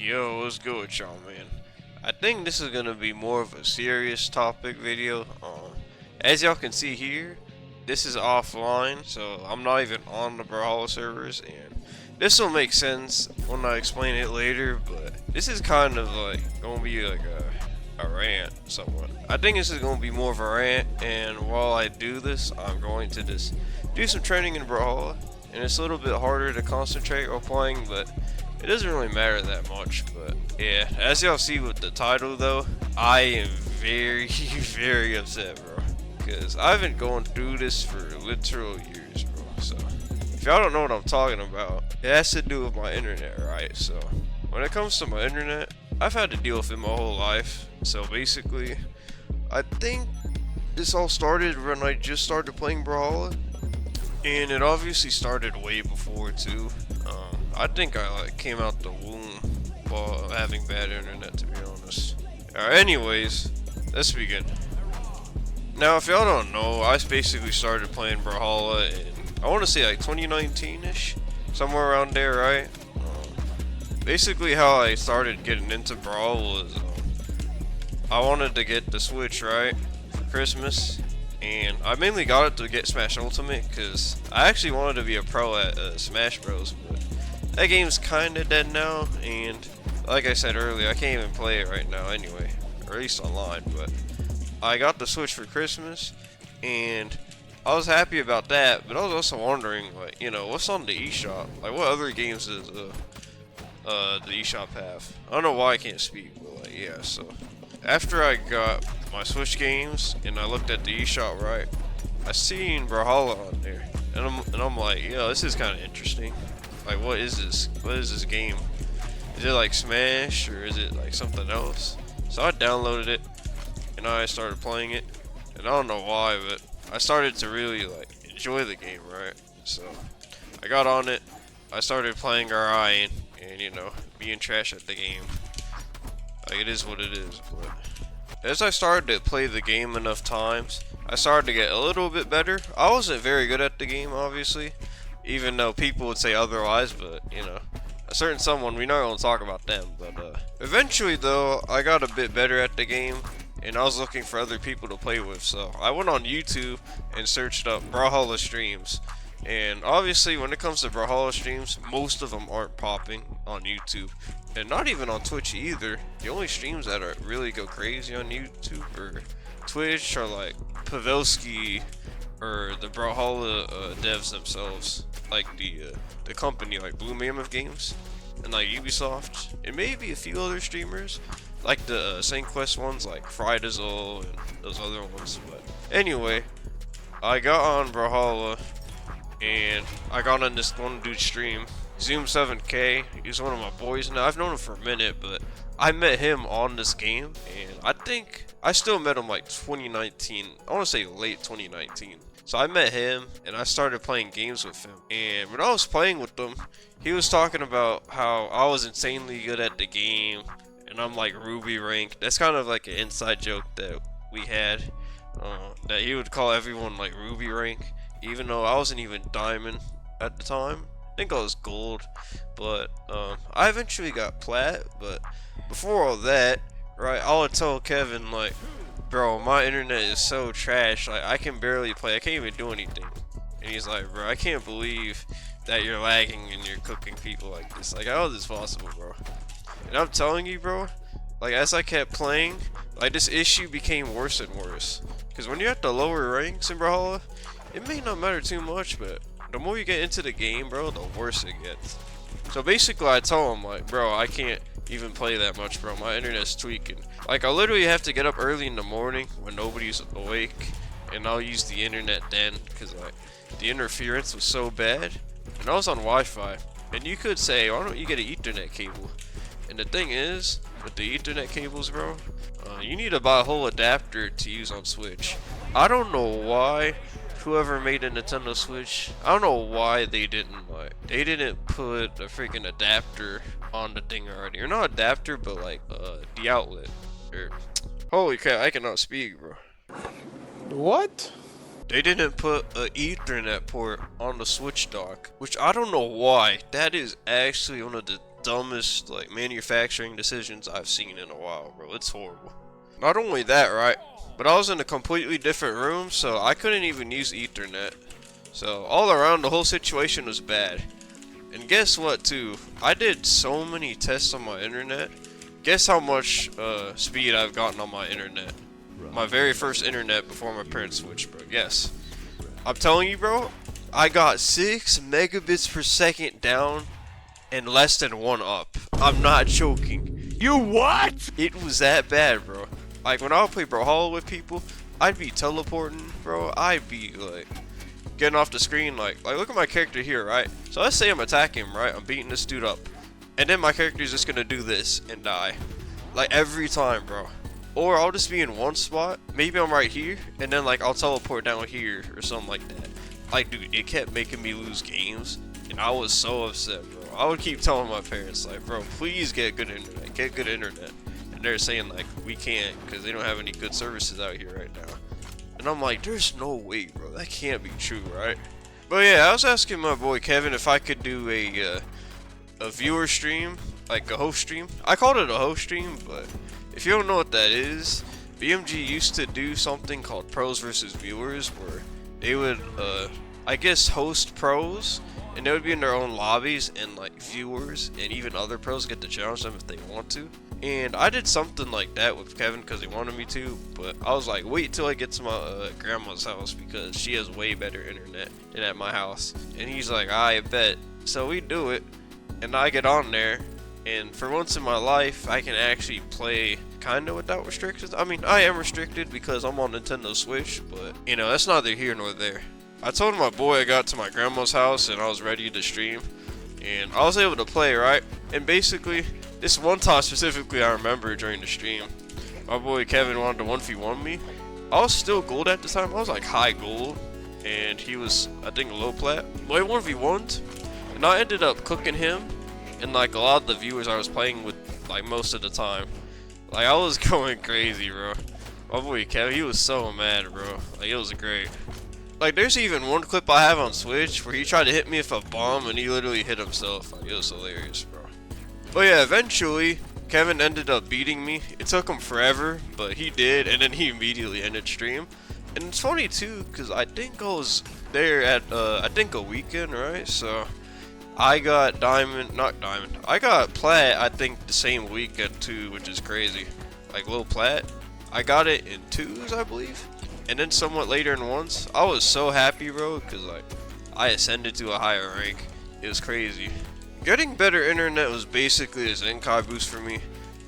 Yo, what's good with y'all, man? I think this is gonna be more of a serious topic video. As y'all can see here, this is offline, so I'm not even on the Brawlhalla servers, and this will make sense when I explain it later. But this is kind of like gonna be like a rant, somewhat. I think this is gonna be more of a rant, and while I do this, I'm going to just do some training in Brawlhalla, and it's a little bit harder to concentrate while playing, but it doesn't really matter that much. But yeah, as y'all see with the title though, I am very, very upset, bro. Because I've been going through this for literal years, bro. So, if y'all don't know what I'm talking about, it has to do with my internet, right? So, when it comes to my internet, I've had to deal with it my whole life. So basically, I think this all started when I just started playing Brawlhalla. And it obviously started way before too. I think I like came out the womb while having bad internet, to be honest. Anyways, let's begin. Now, if y'all don't know, I basically started playing Brawlhalla in, I want to say like 2019-ish, somewhere around there, right? Basically, how I started getting into Brawl was I wanted to get the Switch, right, for Christmas. And I mainly got it to get Smash Ultimate because I actually wanted to be a pro at Smash Bros. But that game's kinda dead now, and like I said earlier, I can't even play it right now anyway, or at least online. But I got the Switch for Christmas, and I was happy about that. But I was also wondering, like, you know, what's on the eShop? Like, what other games does the eShop have? I don't know why I can't speak, but like, yeah. So after I got my Switch games and I looked at the eShop, right, I seen Brawlhalla on there, and I'm like, yo, this is kind of interesting. Like, what is this? What is this game? Is it like Smash, or is it like something else? So I downloaded it and I started playing it, and I don't know why, but I started to really like enjoy the game, right? So I got on it, I started playing RI, and you know, being trash at the game. Like, it is what it is. But as I started to play the game enough times, I started to get a little bit better. I wasn't very good at the game, obviously, even though people would say otherwise, but you know, a certain someone, we not gonna talk about them. But eventually though, I got a bit better at the game, and I was looking for other people to play with. So I went on YouTube and searched up Brawlhalla streams. And obviously, when it comes to Brawlhalla streams, most of them aren't popping on YouTube, and not even on Twitch either. The only streams that are really go crazy on YouTube or Twitch are like Pavelski or the Brawlhalla devs themselves, like the company, like Blue Mammoth Games, and like Ubisoft, and maybe a few other streamers, like the Quest ones, like Fridazzle and those other ones. But anyway, I got on Brawlhalla, and I got on this one dude's stream, Zoom7K. He's one of my boys now. I've known him for a minute, but I met him on this game, and I think I still met him like 2019. I want to say late 2019. So I met him, and I started playing games with him. And when I was playing with him, he was talking about how I was insanely good at the game, and I'm like Ruby rank. That's kind of like an inside joke that we had, that he would call everyone like Ruby rank, even though I wasn't even diamond at the time. I think I was gold, but I eventually got plat. But before all that, right, I would tell Kevin, like, bro, my internet is so trash, like, I can barely play, I can't even do anything. And he's like, bro, I can't believe that you're lagging and you're cooking people like this. Like, how is this possible, bro? And I'm telling you, bro, like, as I kept playing, like, this issue became worse and worse. Because when you're at the lower ranks in Brawlhalla, it may not matter too much, but the more you get into the game, bro, the worse it gets. So basically, I told him, like, bro, I can't even play that much, bro. My internet's tweaking. Like, I literally have to get up early in the morning when nobody's awake, and I'll use the internet then, because like the interference was so bad. And I was on Wi-Fi, and you could say, why don't you get an Ethernet cable? And the thing is, with the Ethernet cables, bro, you need to buy a whole adapter to use on Switch. I don't know why whoever made a Nintendo Switch, I don't know why they didn't put a freaking adapter on the thing already, or not adapter, but like the outlet. Or, holy crap, I cannot speak, bro. What? They didn't put an Ethernet port on the Switch dock, which I don't know why. That is actually one of the dumbest like manufacturing decisions I've seen in a while, bro. It's horrible. Not only that, right? But I was in a completely different room, so I couldn't even use Ethernet. So all around, the whole situation was bad. And guess what, too? I did so many tests on my internet. Guess how much speed I've gotten on my internet? My very first internet before my parents switched, bro. Yes. I'm telling you, bro, I got 6 megabits per second down and less than 1 up. I'm not joking. You what? It was that bad, bro. Like, when I would play Brawlhalla with people, I'd be teleporting, bro. I'd be, like, getting off the screen, like, look at my character here, right? So let's say I'm attacking him, right? I'm beating this dude up. And then my character's just gonna do this and die. Like, every time, bro. Or I'll just be in one spot. Maybe I'm right here, and then, like, I'll teleport down here or something like that. Like, dude, it kept making me lose games, and I was so upset, bro. I would keep telling my parents, like, bro, please get good internet. Get good internet. And they're saying, like, we can't, because they don't have any good services out here right now. And I'm like, there's no way, bro. That can't be true, right? But yeah, I was asking my boy Kevin if I could do a viewer stream, like a host stream. I called it a host stream, but if you don't know what that is, BMG used to do something called pros versus viewers, where they would, I guess, host pros, and they would be in their own lobbies, and like viewers and even other pros get to challenge them if they want to. And I did something like that with Kevin because he wanted me to, but I was like, wait till I get to my grandma's house because she has way better internet than at my house. And he's like, I bet. So we do it, and I get on there, and for once in my life, I can actually play kind of without restrictions. I mean, I am restricted because I'm on Nintendo Switch, but, you know, that's neither here nor there. I told my boy I got to my grandma's house and I was ready to stream, and I was able to play, right? And basically, this one time specifically I remember during the stream, my boy Kevin wanted to 1v1 me. I was still gold at the time. I was like high gold, and he was, I think, low plat. But I 1v1'd, and I ended up cooking him and like a lot of the viewers I was playing with, like, most of the time. Like, I was going crazy, bro. My boy Kevin, he was so mad, bro. Like, it was great. Like, there's even one clip I have on Switch where he tried to hit me with a bomb and he literally hit himself. Like, it was hilarious, bro. But yeah, eventually, Kevin ended up beating me. It took him forever, but he did, and then he immediately ended stream. And it's funny, too, because I think I was there at, I think a weekend, right? So I got I got plat, I think, the same weekend, too, which is crazy. Like, low plat. I got it in 2s, I believe. And then somewhat later in 1s. I was so happy, bro, because, like, I ascended to a higher rank. It was crazy. Getting better internet was basically a Zenkai boost for me.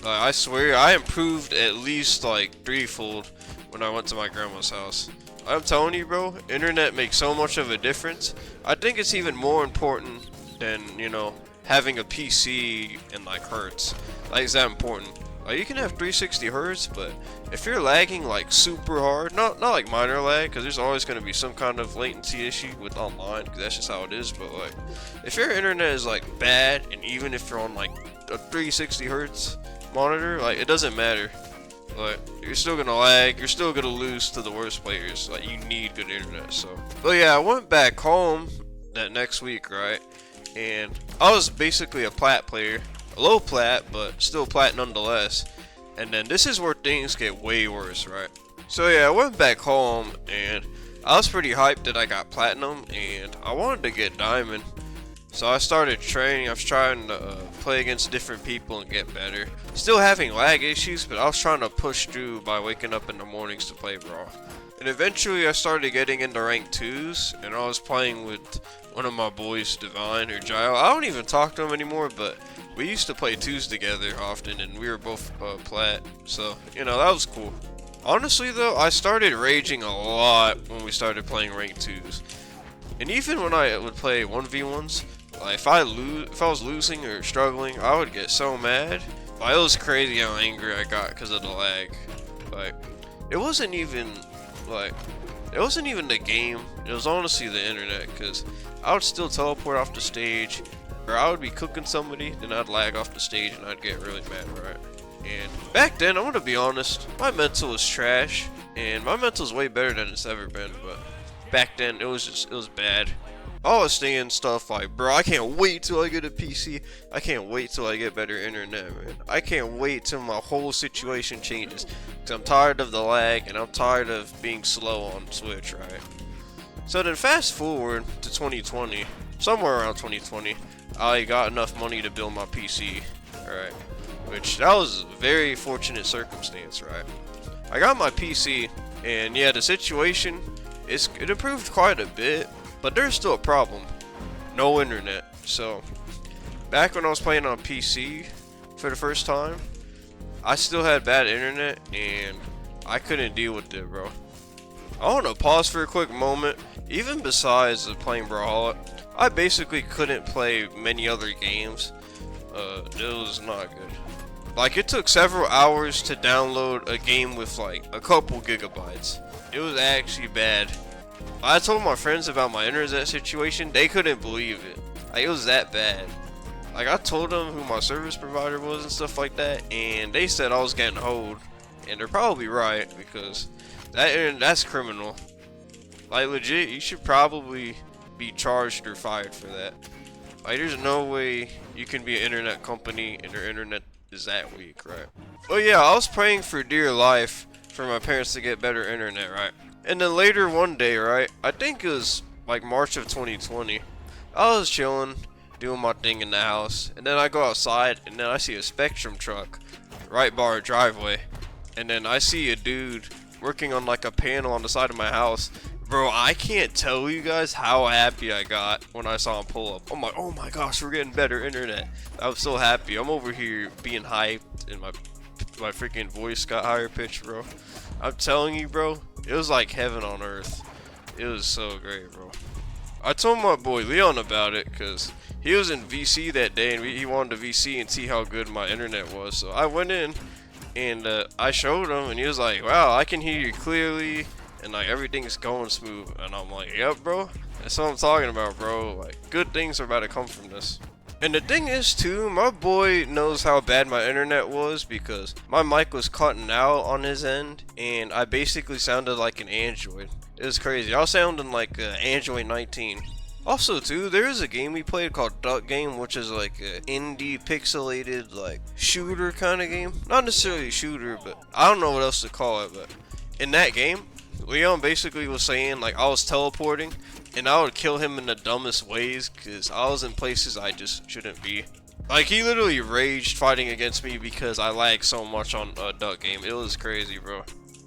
I swear, I improved at least, like, 3-fold when I went to my grandma's house. I'm telling you, bro, internet makes so much of a difference. I think it's even more important than, you know, having a PC and, like, hertz. Like, it's that important. Like, you can have 360 hertz, but if you're lagging, like, super hard, not like minor lag, because there's always going to be some kind of latency issue with online, because that's just how it is, but, like, if your internet is, like, bad, and even if you're on, like, a 360 hertz monitor, like, it doesn't matter. Like, you're still gonna lag, you're still gonna lose to the worst players. Like, you need good internet, so. But yeah, I went back home that next week, right? And I was basically a plat player. A low plat, but still plat nonetheless. And then this is where things get way worse, right? So yeah, I went back home, and I was pretty hyped that I got platinum, and I wanted to get diamond. So I started training. I was trying to play against different people and get better. Still having lag issues, but I was trying to push through by waking up in the mornings to play Brawl. And eventually I started getting into rank 2s, and I was playing with one of my boys, Divine or Gile. I don't even talk to him anymore, but we used to play 2s together often, and we were both plat. So, you know, that was cool. Honestly though, I started raging a lot when we started playing rank 2s. And even when I would play 1v1s, like, if I was losing or struggling, I would get so mad. Like, it was crazy how angry I got because of the lag. Like, it wasn't even the game. It was honestly the internet, because I would still teleport off the stage, or I would be cooking somebody, then I'd lag off the stage and I'd get really mad, right? And back then, I'm gonna be honest, my mental was trash, and my mental's way better than it's ever been, but back then it was bad. I was saying stuff like, bro, I can't wait till I get a PC. I can't wait till I get better internet, man. I can't wait till my whole situation changes. Cause I'm tired of the lag and I'm tired of being slow on Switch, right? So then fast forward to 2020, somewhere around 2020, I got enough money to build my PC, right? Which, that was a very fortunate circumstance, right? I got my PC, and yeah, the situation, it improved quite a bit, but there's still a problem. No internet. So, back when I was playing on PC for the first time, I still had bad internet, and I couldn't deal with it, bro. I want to pause for a quick moment. Even besides playing Brawlhalla, I basically couldn't play many other games. It was not good. Like, it took several hours to download a game with like a couple gigabytes. It was actually bad. I told my friends about my internet situation, they couldn't believe it. Like, it was that bad. Like, I told them who my service provider was and stuff like that, and they said I was getting hoed. And they're probably right, because that's criminal. Like, legit, you should probably be charged or fired for that. Like, there's no way you can be an internet company and your internet is that weak, right? But yeah, I was praying for dear life for my parents to get better internet, right? And then later one day, right, I think it was like March of 2020, I was chilling, doing my thing in the house, and then I go outside, and then I see a Spectrum truck right by our driveway, and then I see a dude working on like a panel on the side of my house. Bro, I can't tell you guys how happy I got when I saw him pull up. I'm like, oh my gosh, we're getting better internet. I was so happy. I'm over here being hyped, and my freaking voice got higher pitched, bro. I'm telling you, bro, it was like heaven on earth. It was so great, bro. I told my boy Leon about it, because he was in VC that day, and he wanted to VC and see how good my internet was. So I went in, and I showed him, and he was like, wow, I can hear you clearly. And like everything's going smooth, and I'm like, yep, bro, that's what I'm talking about, bro. Like, good things are about to come from this. And the thing is too, my boy knows how bad my internet was, because my mic was cutting out on his end, and I basically sounded like an Android. It was crazy. I was sounding like an Android 19. Also too, there is a game we played called Duck Game, which is like an indie pixelated like shooter kind of game. Not necessarily a shooter, but I don't know what else to call it. But in that game, Leon basically was saying like I was teleporting, and I would kill him in the dumbest ways because I was in places I just shouldn't be. Like, he literally raged fighting against me because I lagged so much on Duck Game. It was crazy, bro.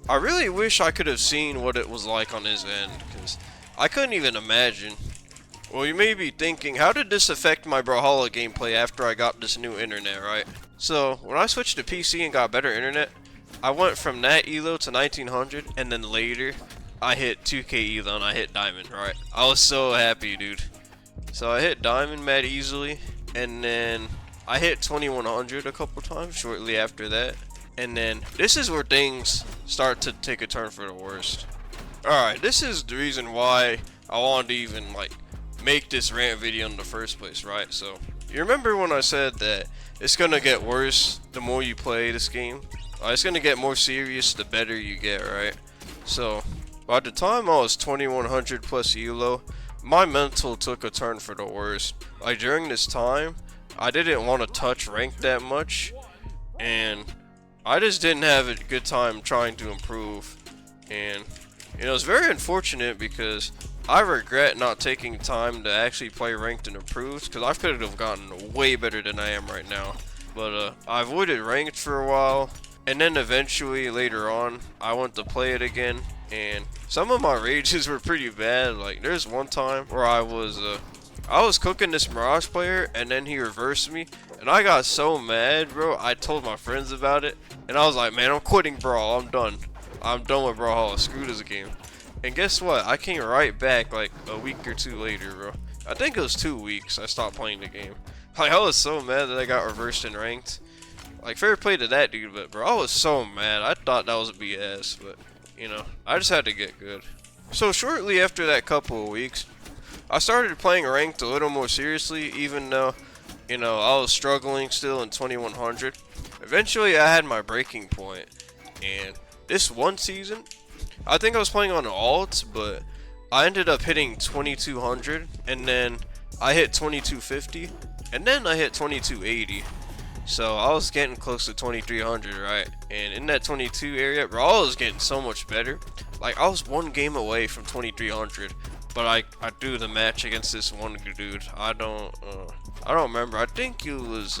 I really wish I could have seen what it was like on his end, because I couldn't even imagine. Well, you may be thinking, how did this affect my Brawlhalla gameplay after I got this new internet, right? So, when I switched to PC and got better internet, I went from that elo to 1900, and then later, I hit 2K elo and I hit Diamond, right? I was so happy, dude. So I hit Diamond mad easily, and then I hit 2100 a couple times shortly after that. And then, this is where things start to take a turn for the worst. Alright, this is the reason why I wanted to even, like, make this rant video in the first place, right? So, you remember when I said that it's gonna get worse the more you play this game? It's gonna get more serious the better you get, right? So, by the time I was 2100 plus elo, my mental took a turn for the worst. Like, during this time, I didn't want to touch rank that much, and I just didn't have a good time trying to improve. And, you know, it's very unfortunate because I regret not taking time to actually play ranked and improved, because I could have gotten way better than I am right now. But I avoided ranked for a while, and then eventually later on I went to play it again, and some of my rages were pretty bad. Like, there's one time where I was cooking this Mirage player, and then he reversed me, and I got so mad, bro. I told my friends about it, and I was like, man, I'm quitting Brawl. I'm done with Brawlhalla. Screw this game. And guess what? I came right back like a week or two later, bro. I think it was 2 weeks I stopped playing the game. Like, I was so mad that I got reversed and ranked. Like, fair play to that dude, but bro, I was so mad. I thought that was BS, but you know, I just had to get good. So shortly after that couple of weeks, I started playing ranked a little more seriously, even though, you know, I was struggling still in 2100. Eventually I had my breaking point, and this one season, I think I was playing on alt, but I ended up hitting 2200, and then I hit 2250, and then I hit 2280. So I was getting close to 2300, right? And in that 22 area, bro, I was getting so much better. Like, I was one game away from 2300, but I do the match against this one dude. I don't remember. I think it was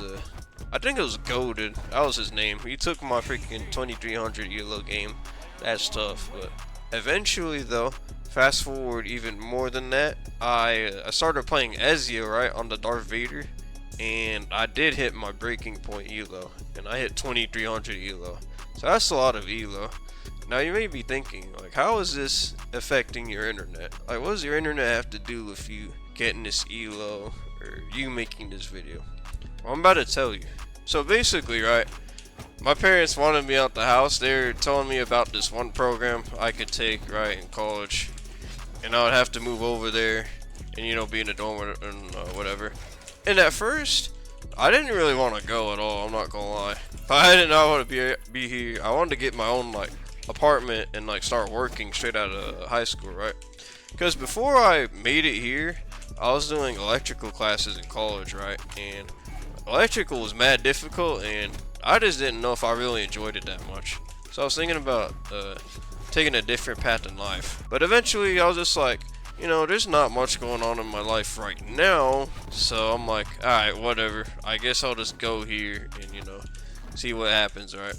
Goated. That was his name. He took my freaking 2300 ELO game. That's tough. But eventually, though, fast forward even more than that, I started playing Ezio, right, on the Darth Vader. And I did hit my breaking point ELO, and I hit 2300 ELO. So that's a lot of ELO. Now you may be thinking, like, how is this affecting your internet? Like, what does your internet have to do with you getting this ELO or you making this video? Well, I'm about to tell you. So basically, right, my parents wanted me out the house. They're telling me about this one program I could take, right, in college, and I would have to move over there and, you know, be in a dorm and whatever. And at first, I didn't really want to go at all, I'm not gonna lie. I did not want to be here. I wanted to get my own, like, apartment and, like, start working straight out of high school, right? Because before I made it here, I was doing electrical classes in college, right? And electrical was mad difficult, and I just didn't know if I really enjoyed it that much. So I was thinking about taking a different path in life. But eventually, I was just like, you know, there's not much going on in my life right now, so I'm like, alright, whatever. I guess I'll just go here and, you know, see what happens, right?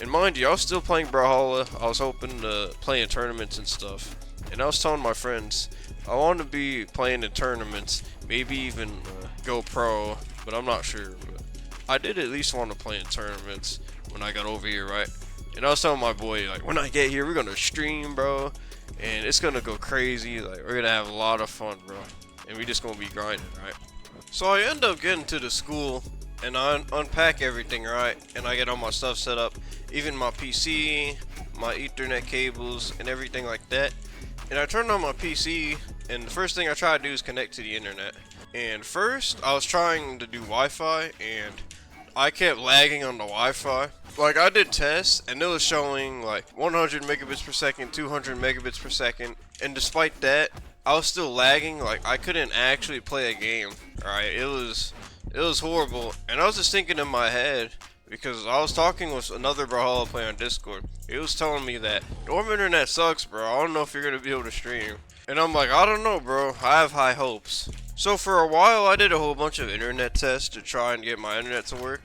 And mind you, I was still playing Brawlhalla. I was hoping to play in tournaments and stuff. And I was telling my friends, I want to be playing in tournaments, maybe even go pro, but I'm not sure. But I did at least want to play in tournaments when I got over here, right? And I was telling my boy, like, when I get here, we're going to stream, bro. And it's gonna go crazy. Like, we're gonna have a lot of fun, bro. And we just gonna be grinding, right? So I end up getting to the school, and I unpack everything, right? And I get all my stuff set up, even my PC, my Ethernet cables, and everything like that. And I turn on my PC, and the first thing I try to do is connect to the internet. And first, I was trying to do Wi-Fi, and I kept lagging on the Wi-Fi. Like, I did tests, and it was showing like 100 megabits per second, 200 megabits per second, and despite that, I was still lagging. Like, I couldn't actually play a game. Alright, it was horrible, and I was just thinking in my head, because I was talking with another Brawlhalla player on Discord. He was telling me that dorm internet sucks, bro. I don't know if you're gonna be able to stream. And I'm like, I don't know, bro. I have high hopes. So for a while, I did a whole bunch of internet tests to try and get my internet to work,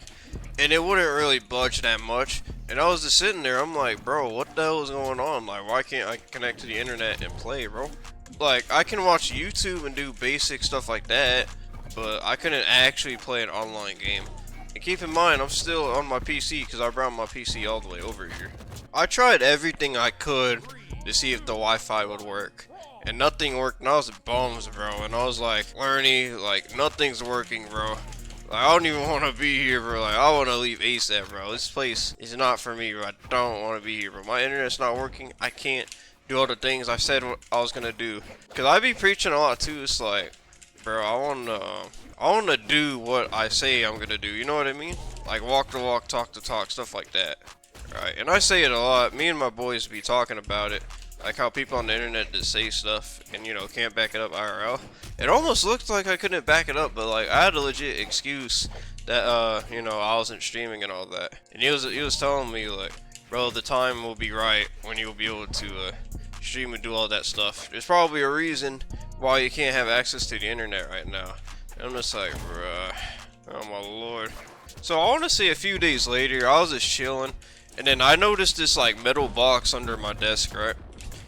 and it wouldn't really budge that much. And I was just sitting there, I'm like, bro, what the hell is going on? Like, why can't I connect to the internet and play, bro? Like, I can watch YouTube and do basic stuff like that, but I couldn't actually play an online game. And keep in mind, I'm still on my PC because I brought my PC all the way over here. I tried everything I could to see if the Wi-Fi would work, and nothing worked, and I was bums, bro. And I was like, Lerny, like, nothing's working, bro. Like, I don't even want to be here, bro. Like, I want to leave ASAP, bro. This place is not for me, bro. I don't want to be here, bro. My internet's not working. I can't do all the things I said what I was gonna do. Cause I be preaching a lot too. It's like, bro, I wanna do what I say I'm gonna do. You know what I mean? Like, walk the walk, talk the talk, stuff like that. Right? And I say it a lot. Me and my boys be talking about it. Like how people on the internet just say stuff and, you know, can't back it up IRL. It almost looked like I couldn't back it up, but like I had a legit excuse that you know, I wasn't streaming and all that. And he was telling me like, bro, the time will be right when you'll be able to stream and do all that stuff. There's probably a reason why you can't have access to the internet right now. And I'm just like, bruh, oh my lord. So I want to say a few days later, I was just chilling, and then I noticed this like metal box under my desk, right?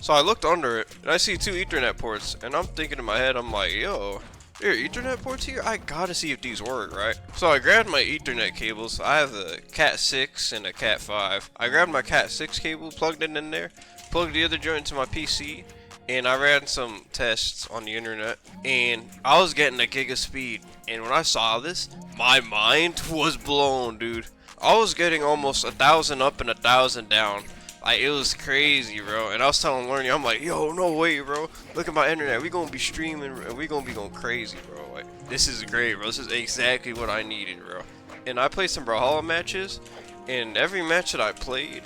So I looked under it, and I see 2 Ethernet ports, and I'm thinking in my head, I'm like, yo, there are Ethernet ports here? I gotta see if these work, right? So I grabbed my Ethernet cables. I have a Cat 6 and a Cat 5. I grabbed my Cat 6 cable, plugged it in there, plugged the other joint into my PC, and I ran some tests on the internet, and I was getting a gig of speed. And when I saw this, my mind was blown, dude. I was getting almost 1,000 up and 1,000 down. Like, it was crazy, bro. And I was telling Lerny, I'm like, yo, no way, bro. Look at my internet. We gonna be streaming, and we gonna be going crazy, bro. Like, this is great, bro. This is exactly what I needed, bro. And I played some Brawlhalla matches, and every match that I played,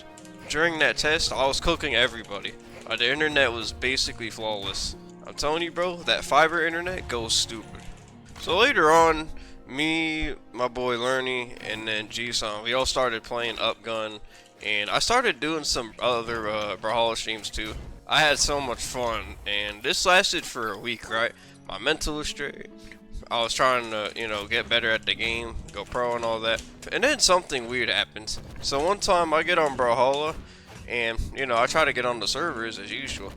during that test, I was cooking everybody. The internet was basically flawless. I'm telling you, bro, that fiber internet goes stupid. So later on, me, my boy Lerny, and then G-Son, we all started playing Upgun, and I started doing some other Brawlhalla streams too. I had so much fun, and this lasted for a week, right? My mental was straight. I was trying to, get better at the game, go pro and all that. And then something weird happens. So one time I get on Brawlhalla, and, I try to get on the servers as usual.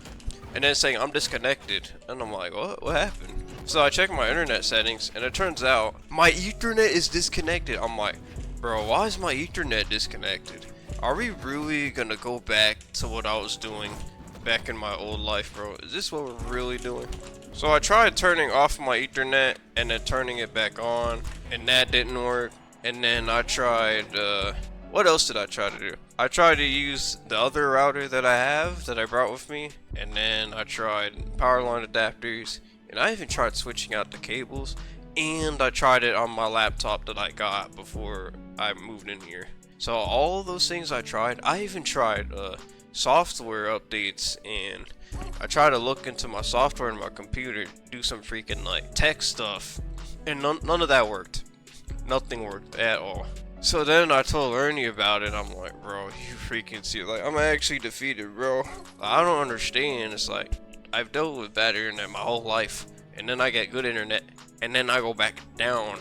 And then it's saying I'm disconnected. And I'm like, what happened? So I check my internet settings, and it turns out my Ethernet is disconnected. I'm like, bro, why is my Ethernet disconnected? Are we really gonna go back to what I was doing back in my old life, bro? Is this what we're really doing? So I tried turning off my Ethernet and then turning it back on, and that didn't work. And then I tried, what else did I try to do? I tried to use the other router that I have, that I brought with me, and then I tried power line adapters, and I even tried switching out the cables, and I tried it on my laptop that I got before I moved in here. So all those things I tried, I even tried software updates, and I tried to look into my software in my computer, do some freaking like tech stuff, and none of that worked. Nothing worked at all. So then I told Ernie about it. I'm like, bro, you freaking see, like, I'm actually defeated, bro. I don't understand. It's like, I've dealt with bad internet my whole life, and then I get good internet, and then I go back down.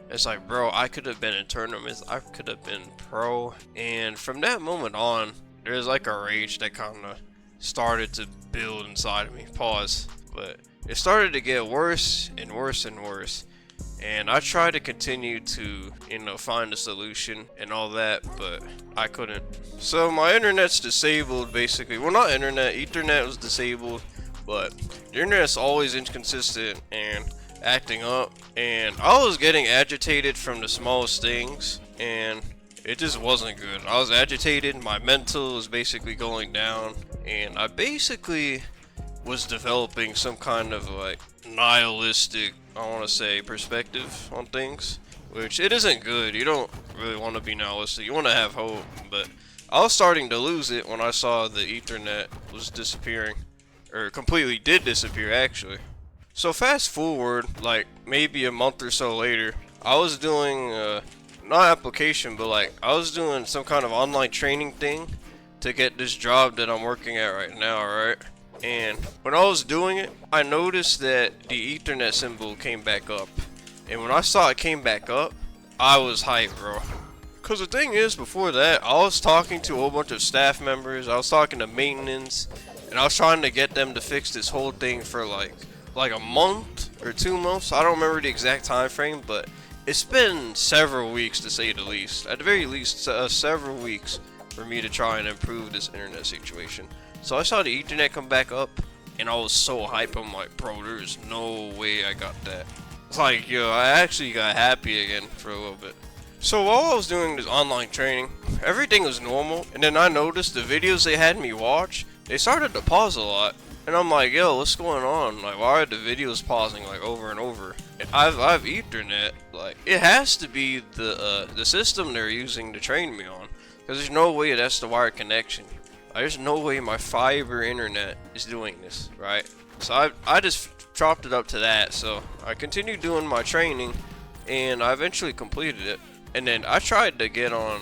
It's like, bro, I could have been in tournaments, I could have been pro. And from that moment on, there's like a rage that kind of started to build inside of me. Pause. But it started to get worse and worse and worse. And I tried to continue to, find a solution and all that, but I couldn't. So my internet's disabled, basically. Well, not internet, Ethernet was disabled, but the internet's always inconsistent and acting up. And I was getting agitated from the smallest things, and it just wasn't good. I was agitated, my mental was basically going down, and I basically was developing some kind of like nihilistic, I want to say, perspective on things, which it isn't good. You don't really want to be nihilistic, you want to have hope. But I was starting to lose it when I saw the Ethernet was disappearing, or completely did disappear actually. So fast forward like maybe a month or so later, I was doing not application, but like I was doing some kind of online training thing to get this job that I'm working at right now, right? And when I was doing it, I noticed that the Ethernet symbol came back up. And when I saw it came back up, I was hyped, bro. Cause the thing is, before that, I was talking to a whole bunch of staff members, I was talking to maintenance, and I was trying to get them to fix this whole thing for like a month or 2 months. I don't remember the exact time frame, but it's been several weeks to say the least. At the very least, several weeks for me to try and improve this internet situation. So I saw the Ethernet come back up, and I was so hyped. I'm like, bro, there's no way I got that. It's like, yo, I actually got happy again for a little bit. So while I was doing this online training, everything was normal, and then I noticed the videos they had me watch, they started to pause a lot. And I'm like, yo, what's going on? Like, why are the videos pausing like over and over? And I've Ethernet. Like, it has to be the system they're using to train me on, because there's no way that's the wired connection. There's no way my fiber internet is doing this, right? So I just chopped it up to that. So I continued doing my training, and I eventually completed it. And then I tried to get on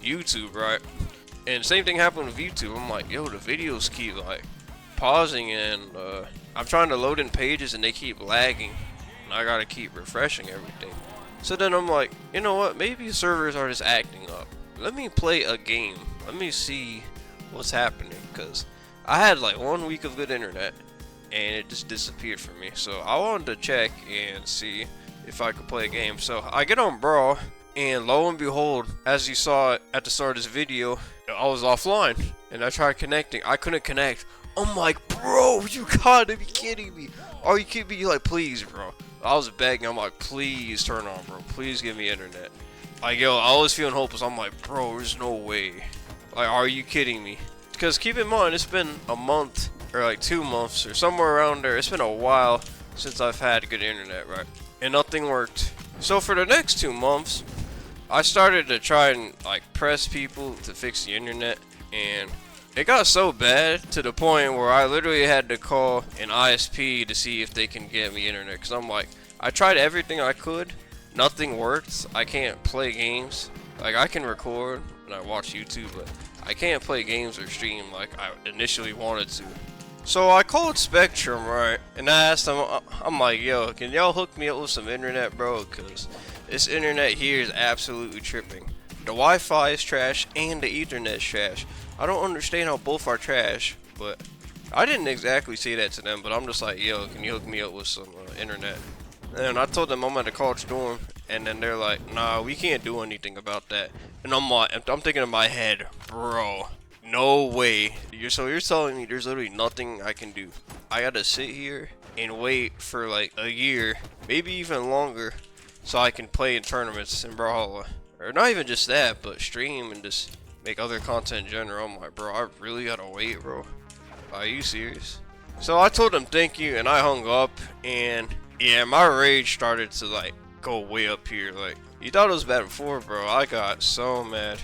YouTube, right? And same thing happened with YouTube. I'm like, yo, the videos keep like pausing, and I'm trying to load in pages and they keep lagging, and I gotta keep refreshing everything. So then I'm like, you know what? Maybe servers are just acting up. Let me play a game. Let me see what's happening, because I had like 1 week of good internet and it just disappeared from me. So I wanted to check and see if I could play a game. So I get on Brawl, and lo and behold, as you saw at the start of this video, I was offline and I tried connecting. I couldn't connect. I'm like, bro, you gotta be kidding me. Are you kidding me? Like, please, bro. I was begging. I'm like, please turn on, bro. Please give me internet. Like, yo, I was feeling hopeless. I'm like, bro, there's no way. Like, are you kidding me? Because keep in mind, it's been a month, or like 2 months, or somewhere around there. It's been a while since I've had good internet, right? And nothing worked. So for the next 2 months, I started to try and like press people to fix the internet, and It got so bad to the point where I literally had to call an ISP to see if they can get me internet. Cause I'm like, I tried everything I could, nothing worked. I can't play games. Like I can record and I watch YouTube, but I can't play games or stream like I initially wanted to. So I called Spectrum, right, and I asked them, I'm like, yo, can y'all hook me up with some internet, bro? Cause this internet here is absolutely tripping. The Wi-Fi is trash and the Ethernet is trash. I don't understand how both are trash, but I didn't exactly say that to them, but I'm just like, yo, can you hook me up with some internet? And I told them I'm at the college dorm, and then they're like, nah, we can't do anything about that. And I'm like, I'm thinking in my head, bro, no way. So you're telling me there's literally nothing I can do? I gotta sit here and wait for like a year, maybe even longer, so I can play in tournaments in Brawlhalla. Or not even just that, but stream and just make other content in general. I'm like, bro, I really gotta wait, bro. Are you serious? So I told them thank you, and I hung up, and yeah, my rage started to like go way up here. Like, you thought it was bad before, bro. I got so mad.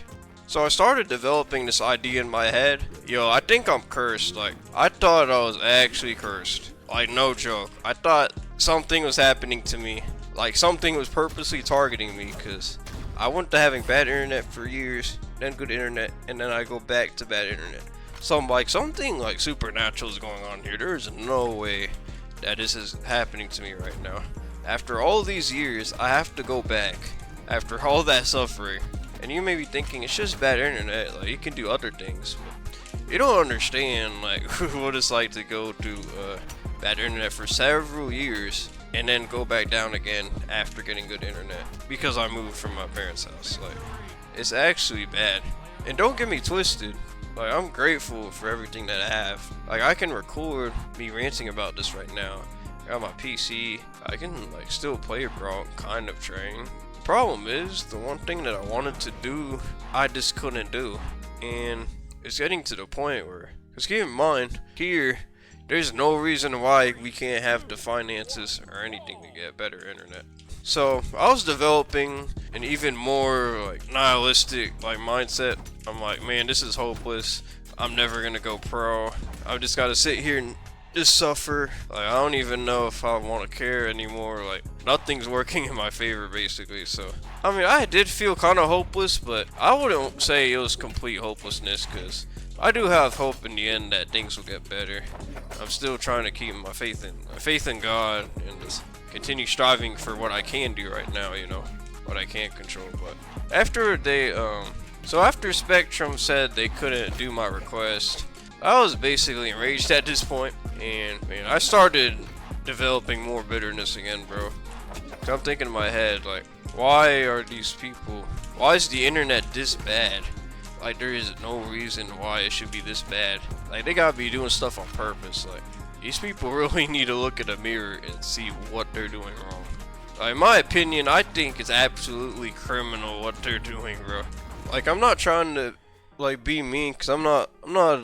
So I started developing this idea in my head. Yo, I think I'm cursed. Like, I thought I was actually cursed. Like, no joke. I thought something was happening to me. Like, something was purposely targeting me, because I went to having bad internet for years, then good internet, and then I go back to bad internet. So I'm like, something like supernatural is going on here. There's no way that this is happening to me right now. After all these years, I have to go back. After all that suffering. And you may be thinking, it's just bad internet, like you can do other things. But you don't understand like what it's like to go to bad internet for several years and then go back down again after getting good internet because I moved from my parents' house. Like, it's actually bad. And don't get me twisted, like I'm grateful for everything that I have. Like, I can record me ranting about this right now. I got my PC, I can like still play Brawl, kind of train. The problem is, the one thing that I wanted to do, I just couldn't do. And it's getting to the point where, because keep in mind, here, there's no reason why we can't have the finances or anything to get better internet. So I was developing an even more like nihilistic like mindset. I'm like, man, this is hopeless. I'm never gonna go pro. I just gotta sit here and just suffer. Like, I don't even know if I want to care anymore. Like, nothing's working in my favor basically. So I mean, I did feel kind of hopeless, but I wouldn't say it was complete hopelessness, because I do have hope in the end that things will get better. I'm still trying to keep my faith in God and just continue striving for what I can do right now, you know, what I can't control. But after after Spectrum said they couldn't do my request, I was basically enraged at this point, and man, I started developing more bitterness again, bro. So I'm thinking in my head, like, why are these people, why is the internet this bad? Like, there is no reason why it should be this bad. Like, they gotta be doing stuff on purpose. Like, these people really need to look at a mirror and see what they're doing wrong. Like, in my opinion, I think it's absolutely criminal what they're doing, bro. Like, I'm not trying to like be mean, cause I'm not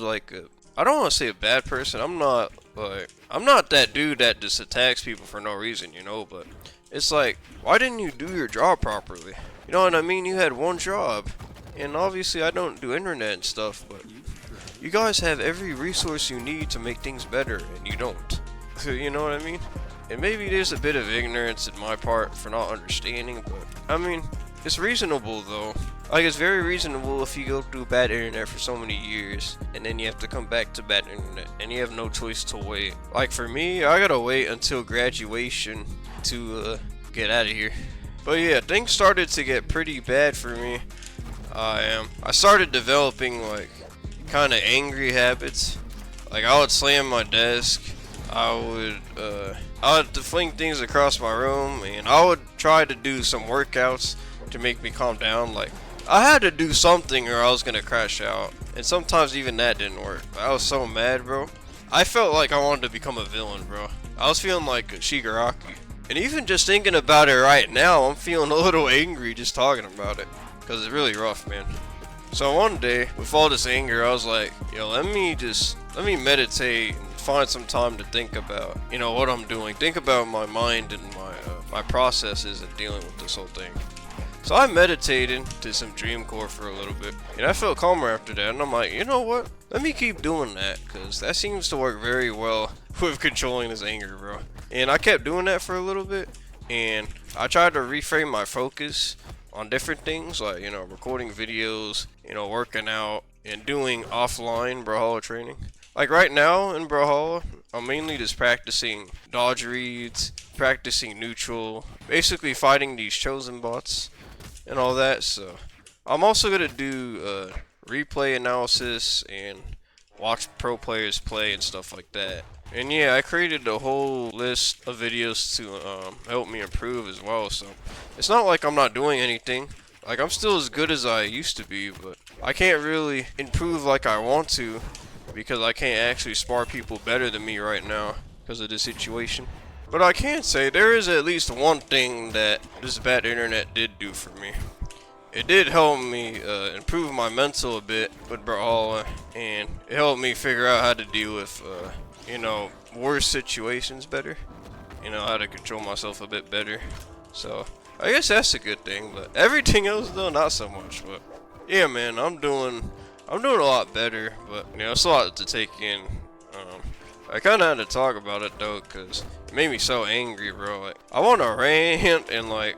like I don't want to say a bad person. I'm not that dude that just attacks people for no reason, you know. But it's like, why didn't you do your job properly? You know what I mean? You had one job. And obviously I don't do internet and stuff, but you guys have every resource you need to make things better, and you don't. You know what I mean? And maybe there's a bit of ignorance in my part for not understanding, but I mean, it's reasonable though. Like, it's very reasonable if you go through bad internet for so many years, and then you have to come back to bad internet, and you have no choice to wait. Like, for me, I gotta wait until graduation to get out of here. But yeah, things started to get pretty bad for me. I started developing like kind of angry habits. Like, I would slam my desk, I would fling things across my room, and I would try to do some workouts to make me calm down. Like, I had to do something or I was gonna crash out, and sometimes even that didn't work. I was so mad, bro. I felt like I wanted to become a villain, bro. I was feeling like a Shigaraki. And even just thinking about it right now, I'm feeling a little angry just talking about it, because it's really rough, man. So one day, with all this anger, I was like, yo, let me meditate and find some time to think about, you know, what I'm doing. Think about my mind and my processes in dealing with this whole thing. So I meditated to some Dreamcore for a little bit, and I felt calmer after that, and I'm like, you know what? Let me keep doing that, because that seems to work very well with controlling this anger, bro. And I kept doing that for a little bit, and I tried to reframe my focus on different things, like, you know, recording videos, you know, working out, and doing offline Brawlhalla training. Like right now in Brawlhalla, I'm mainly just practicing dodge reads, practicing neutral, basically fighting these chosen bots and all that. So I'm also gonna do replay analysis and watch pro players play and stuff like that. And yeah, I created a whole list of videos to help me improve as well. So it's not like I'm not doing anything. Like, I'm still as good as I used to be, but I can't really improve like I want to because I can't actually spar people better than me right now because of the situation. But I can say there is at least one thing that this bad internet did do for me. It did help me improve my mental a bit with Brawlhalla, and it helped me figure out how to deal with, you know, worse situations better. You know, how to control myself a bit better. So I guess that's a good thing, but everything else though, not so much. But yeah, man, I'm doing a lot better, but you know, it's a lot to take in. I kind of had to talk about it though, cause it made me so angry, bro. Like, I want to rant and like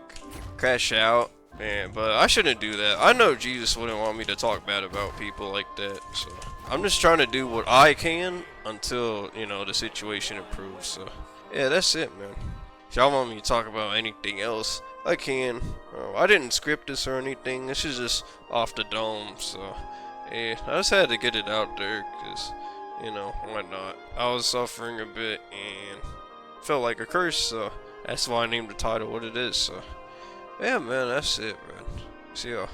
crash out, man, but I shouldn't do that. I know Jesus wouldn't want me to talk bad about people like that, so I'm just trying to do what I can until, you know, the situation improves. So yeah, that's it, man. If y'all want me to talk about anything else, I can. I didn't script this or anything. This is just off the dome, so yeah, I just had to get it out there, cause you know, why not? I was suffering a bit and felt like a curse, so that's why I named the title what it is. So yeah, man, that's it, man. See y'all.